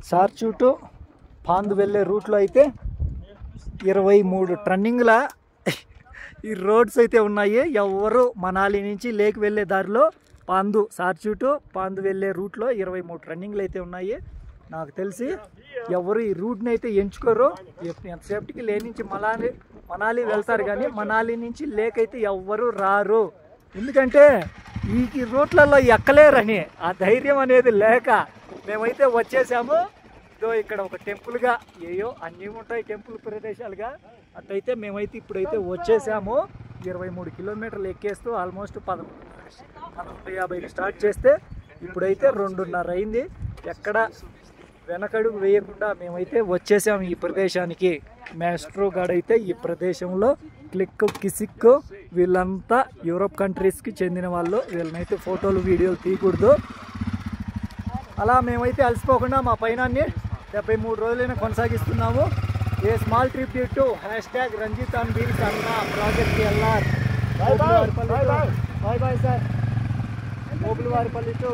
సార్చూటు పాందు వెళ్ళే రూట్లో అయితే 23 టర్నింగ్ల ఈ రోడ్స్ అయితే ఉన్నాయి. ఎవరు మనాలి నుంచి లేక్ వెళ్ళే దారిలో సార్చూటు పాందు వెళ్ళే రూట్లో 23 టర్నింగ్లు అయితే ఉన్నాయి. నాకు తెలిసి ఎవరు ఈ రూట్ని అయితే ఎంచుకోరు. ఎంతసేపటికి లే నుంచి మనాలి వెళ్తారు, కానీ మనాలి నుంచి లేక్ అయితే ఎవ్వరు రారు. ఎందుకంటే ఈ రూట్లలో ఎక్కలేరని ఆ ధైర్యం అనేది లేక మేమైతే వచ్చేసాము. ఇదో ఇక్కడ ఒక టెంపుల్గా అన్నీ ఉంటాయి టెంపుల్ ప్రదేశాలుగా, అట్టయితే మేమైతే ఇప్పుడైతే వచ్చేసాము. 23 కిలోమీటర్లు ఎక్కేస్తూ ఆల్మోస్ట్ 11:50 స్టార్ట్ చేస్తే ఇప్పుడైతే 2:30 అయింది. ఎక్కడ వెనకడుగు వేయకుండా మేమైతే వచ్చేసాము ఈ ప్రదేశానికి. మాస్ట్రో గాడ్ అయితే ఈ ప్రదేశంలో క్లిక్ కిసిక్ వీళ్ళంతా యూరోప్ కంట్రీస్కి చెందిన వాళ్ళు. వీళ్ళనైతే ఫోటోలు వీడియోలు తీయకూడదు. అలా మేమైతే అలసిపోకుండా మా పయనాన్ని 73 రోజులైనా కొనసాగిస్తున్నాము. A small trip to #Ranjith అన్న project L R. Bye bye sir. Mopulavaripalli to